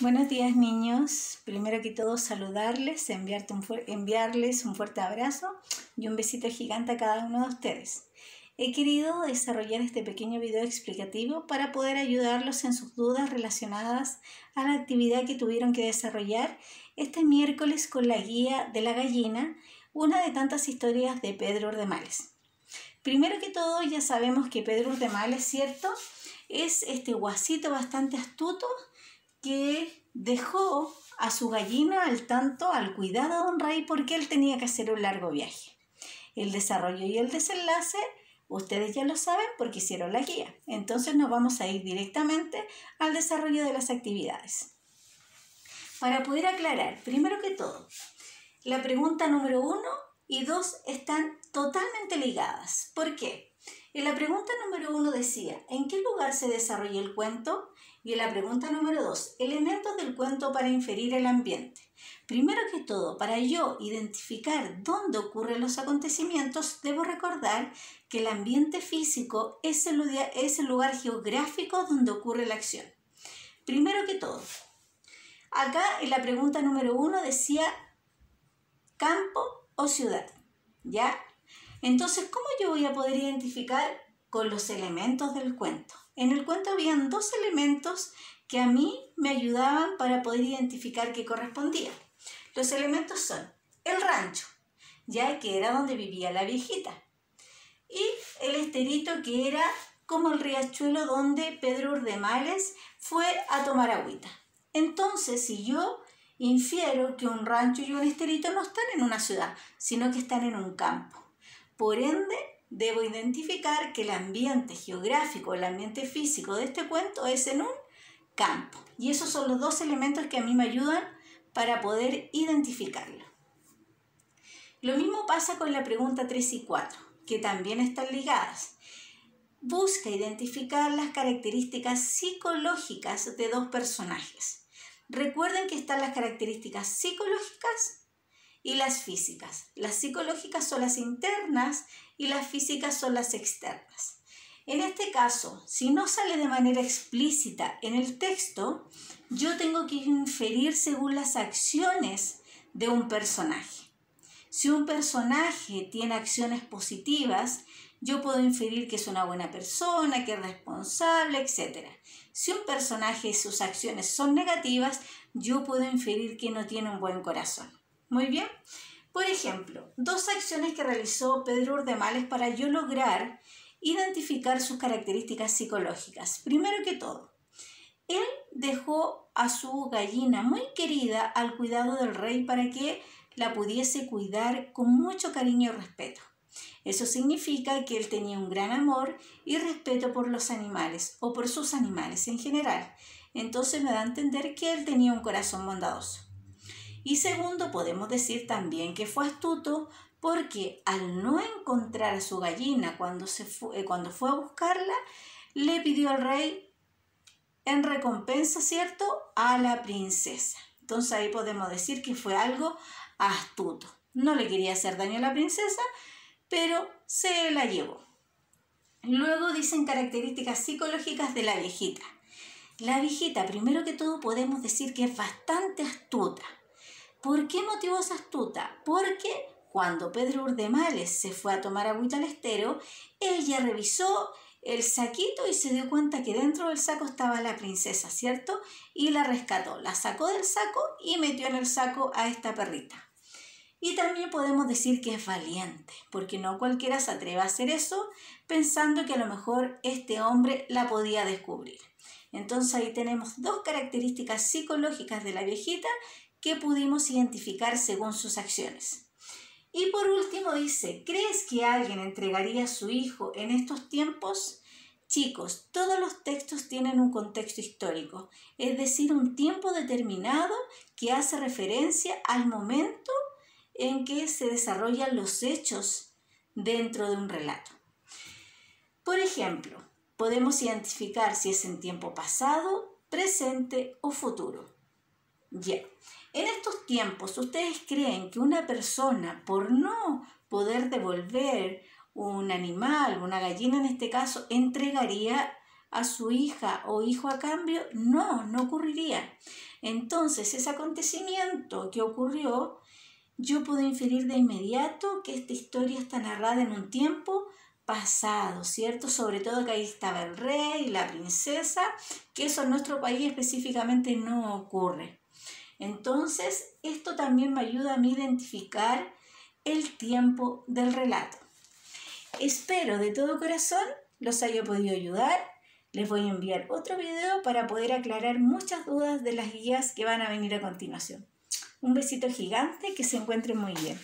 Buenos días, niños. Primero que todo saludarles, enviarles un fuerte abrazo y un besito gigante a cada uno de ustedes. He querido desarrollar este pequeño video explicativo para poder ayudarlos en sus dudas relacionadas a la actividad que tuvieron que desarrollar este miércoles con la guía de la gallina, una de tantas historias de Pedro Urdemales. Primero que todo, ya sabemos que Pedro Urdemales, ¿cierto?, es este guasito bastante astuto que dejó a su gallina al cuidado de don Rey porque él tenía que hacer un largo viaje. El desarrollo y el desenlace ustedes ya lo saben porque hicieron la guía. Entonces nos vamos a ir directamente al desarrollo de las actividades. Para poder aclarar, primero que todo, la pregunta número 1 y 2 están totalmente ligadas. ¿Por qué? En la pregunta número 1 decía, ¿en qué lugar se desarrolla el cuento? Y en la pregunta número 2, elementos del cuento para inferir el ambiente. Primero que todo, para yo identificar dónde ocurren los acontecimientos, debo recordar que el ambiente físico es el lugar geográfico donde ocurre la acción. Primero que todo, acá en la pregunta número 1 decía campo o ciudad, ¿ya? Entonces, ¿cómo yo voy a poder identificar con los elementos del cuento? En el cuento habían dos elementos que a mí me ayudaban para poder identificar qué correspondía. Los elementos son el rancho, ya que era donde vivía la viejita, y el esterito, que era como el riachuelo donde Pedro Urdemales fue a tomar agüita. Entonces, si yo infiero que un rancho y un esterito no están en una ciudad, sino que están en un campo. Por ende, debo identificar que el ambiente geográfico, el ambiente físico de este cuento es en un campo. Y esos son los dos elementos que a mí me ayudan para poder identificarlo. Lo mismo pasa con la pregunta 3 y 4, que también están ligadas. Busca identificar las características psicológicas de dos personajes. Recuerden que están las características psicológicas y las físicas. Las psicológicas son las internas y las físicas son las externas. En este caso, si no sale de manera explícita en el texto, yo tengo que inferir según las acciones de un personaje. Si un personaje tiene acciones positivas, yo puedo inferir que es una buena persona, que es responsable, etc. Si un personaje, sus acciones son negativas, yo puedo inferir que no tiene un buen corazón. Muy bien. Por ejemplo, dos acciones que realizó Pedro Urdemales para yo lograr identificar sus características psicológicas. Primero que todo, él dejó a su gallina muy querida al cuidado del rey para que la pudiese cuidar con mucho cariño y respeto. Eso significa que él tenía un gran amor y respeto por los animales o por sus animales en general. Entonces me da a entender que él tenía un corazón bondadoso. Y segundo, podemos decir también que fue astuto porque al no encontrar a su gallina cuando fue a buscarla, le pidió al rey en recompensa, ¿cierto?, a la princesa. Entonces ahí podemos decir que fue algo astuto. No le quería hacer daño a la princesa, pero se la llevó. Luego dicen características psicológicas de la viejita. La viejita, primero que todo, podemos decir que es bastante astuta. ¿Por qué motivo es astuta? Porque cuando Pedro Urdemales se fue a tomar agüita al estero, ella revisó el saquito y se dio cuenta que dentro del saco estaba la princesa, ¿cierto? Y la rescató, la sacó del saco y metió en el saco a esta perrita. Y también podemos decir que es valiente, porque no cualquiera se atreve a hacer eso pensando que a lo mejor este hombre la podía descubrir. Entonces ahí tenemos dos características psicológicas de la viejita que pudimos identificar según sus acciones. Y por último dice, ¿crees que alguien entregaría a su hijo en estos tiempos? Chicos, todos los textos tienen un contexto histórico, es decir, un tiempo determinado que hace referencia al momento en que se desarrollan los hechos dentro de un relato. Por ejemplo, podemos identificar si es en tiempo pasado, presente o futuro. Ya. En estos tiempos, ¿ustedes creen que una persona, por no poder devolver un animal, una gallina en este caso, entregaría a su hija o hijo a cambio, no ocurriría. Entonces, ese acontecimiento que ocurrió, yo puedo inferir de inmediato que esta historia está narrada en un tiempo pasado, ¿cierto? Sobre todo que ahí estaba el rey y la princesa, que eso en nuestro país específicamente no ocurre. Entonces, esto también me ayuda a mí identificar el tiempo del relato. Espero de todo corazón los haya podido ayudar. Les voy a enviar otro video para poder aclarar muchas dudas de las guías que van a venir a continuación. Un besito gigante, que se encuentren muy bien.